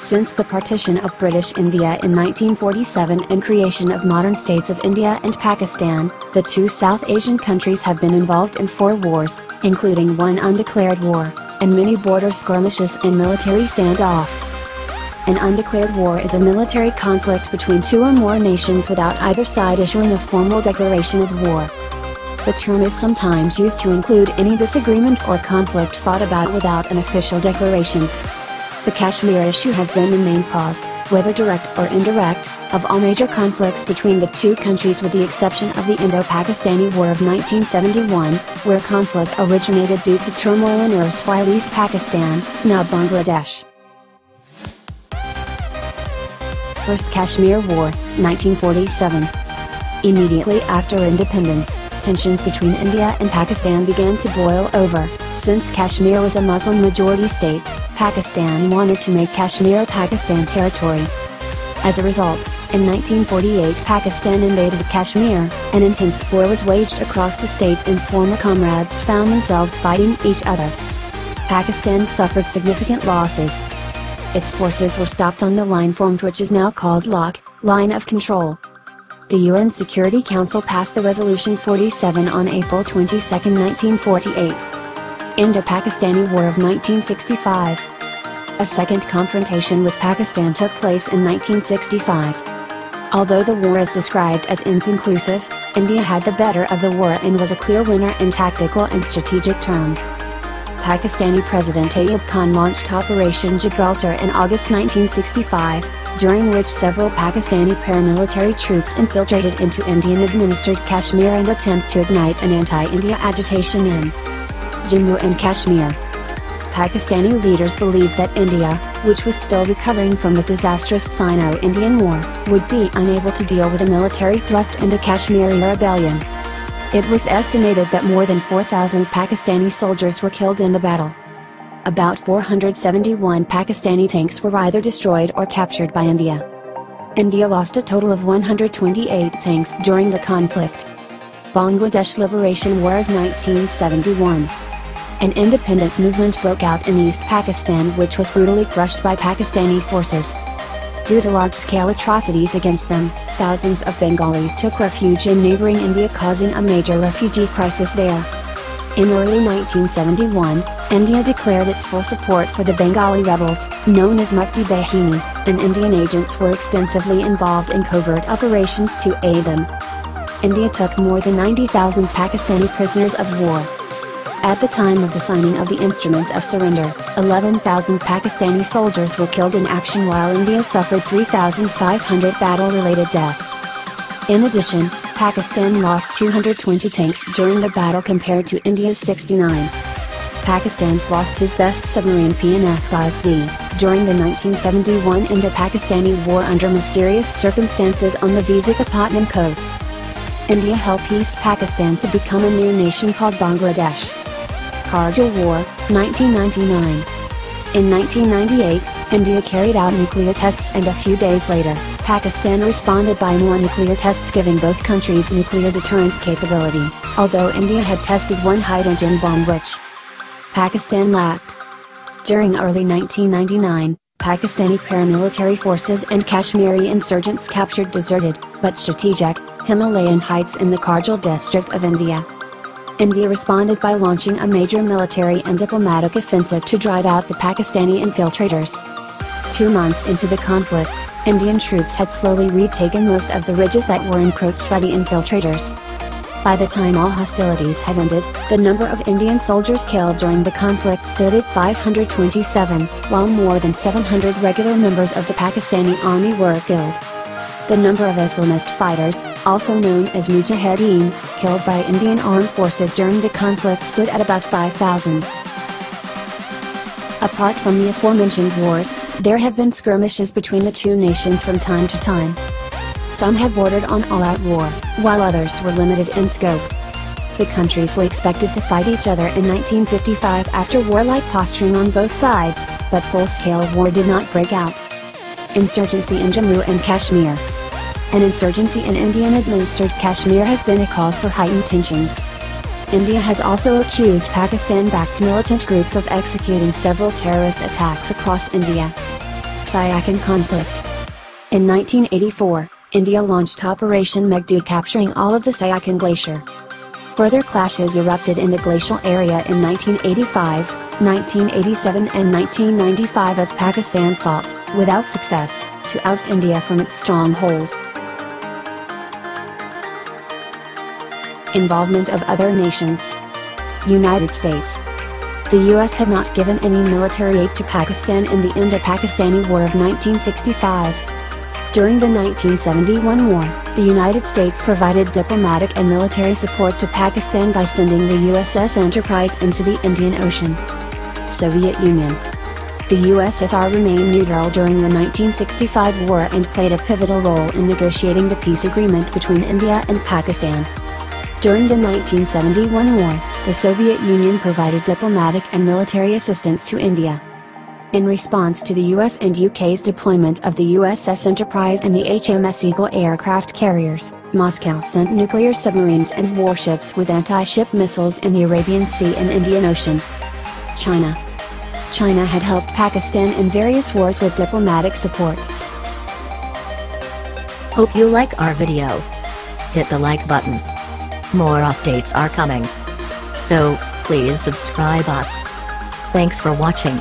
Since the partition of British India in 1947 and creation of modern states of India and Pakistan, the two South Asian countries have been involved in 4 wars, including one undeclared war, and many border skirmishes and military standoffs. An undeclared war is a military conflict between 2 or more nations without either side issuing a formal declaration of war. The term is sometimes used to include any disagreement or conflict fought about without an official declaration. The Kashmir issue has been the main cause, whether direct or indirect, of all major conflicts between the two countries with the exception of the Indo-Pakistani War of 1971, where conflict originated due to turmoil in erstwhile East Pakistan, now Bangladesh. First Kashmir War, 1947. Immediately after independence, tensions between India and Pakistan began to boil over. Since Kashmir was a Muslim-majority state, Pakistan wanted to make Kashmir Pakistan territory. As a result, in 1948 Pakistan invaded Kashmir, an intense war was waged across the state and former comrades found themselves fighting each other. Pakistan suffered significant losses. Its forces were stopped on the line formed which is now called Line of Control. The UN Security Council passed the Resolution 47 on April 22, 1948. Indo-Pakistani War of 1965. A second confrontation with Pakistan took place in 1965. Although the war is described as inconclusive, India had the better of the war and was a clear winner in tactical and strategic terms. Pakistani President Ayub Khan launched Operation Gibraltar in August 1965, during which several Pakistani paramilitary troops infiltrated into Indian-administered Kashmir and attempted to ignite an anti-India agitation in Jammu and Kashmir. Pakistani leaders believed that India, which was still recovering from the disastrous Sino-Indian War, would be unable to deal with a military thrust into Kashmiri rebellion. It was estimated that more than 4,000 Pakistani soldiers were killed in the battle. About 471 Pakistani tanks were either destroyed or captured by India. India lost a total of 128 tanks during the conflict. Bangladesh Liberation War of 1971. An independence movement broke out in East Pakistan which was brutally crushed by Pakistani forces. Due to large-scale atrocities against them, thousands of Bengalis took refuge in neighboring India causing a major refugee crisis there. In early 1971, India declared its full support for the Bengali rebels, known as Mukti Bahini, and Indian agents were extensively involved in covert operations to aid them. India took more than 90,000 Pakistani prisoners of war. At the time of the signing of the Instrument of Surrender, 11,000 Pakistani soldiers were killed in action while India suffered 3,500 battle-related deaths. In addition, Pakistan lost 220 tanks during the battle compared to India's 69. Pakistan's lost his best submarine PNS Ghazi, during the 1971 Indo-Pakistani War under mysterious circumstances on the Visakhapatnam coast. India helped East Pakistan to become a new nation called Bangladesh. Kargil War, 1999. In 1998, India carried out nuclear tests and a few days later, Pakistan responded by more nuclear tests giving both countries nuclear deterrence capability, although India had tested one hydrogen bomb which Pakistan lacked. During early 1999, Pakistani paramilitary forces and Kashmiri insurgents captured deserted, but strategic, Himalayan heights in the Kargil district of India. India responded by launching a major military and diplomatic offensive to drive out the Pakistani infiltrators. 2 months into the conflict, Indian troops had slowly retaken most of the ridges that were encroached by the infiltrators. By the time all hostilities had ended, the number of Indian soldiers killed during the conflict stood at 527, while more than 700 regular members of the Pakistani army were killed. The number of Islamist fighters, also known as Mujahideen, killed by Indian armed forces during the conflict stood at about 5,000. Apart from the aforementioned wars, there have been skirmishes between the two nations from time to time. Some have bordered on all-out war, while others were limited in scope. The countries were expected to fight each other in 1955 after warlike posturing on both sides, but full-scale war did not break out. Insurgency in Jammu and Kashmir. An insurgency in Indian-administered Kashmir has been a cause for heightened tensions. India has also accused Pakistan-backed militant groups of executing several terrorist attacks across India. Siachen conflict. In 1984, India launched Operation Meghdoot, capturing all of the Siachen Glacier. Further clashes erupted in the glacial area in 1985, 1987 and 1995 as Pakistan sought, without success, to oust India from its stronghold. Involvement of other nations. United States. The US had not given any military aid to Pakistan in the Indo-Pakistani War of 1965. During the 1971 war, the United States provided diplomatic and military support to Pakistan by sending the USS Enterprise into the Indian Ocean. Soviet Union. The USSR remained neutral during the 1965 war and played a pivotal role in negotiating the peace agreement between India and Pakistan. During the 1971 war, the Soviet Union provided diplomatic and military assistance to India. In response to the US and UK's deployment of the USS Enterprise and the HMS Eagle aircraft carriers, Moscow sent nuclear submarines and warships with anti-ship missiles in the Arabian Sea and Indian Ocean. China. China had helped Pakistan in various wars with diplomatic support. Hope you like our video. Hit the like button. More updates are coming. So, please subscribe us. Thanks for watching.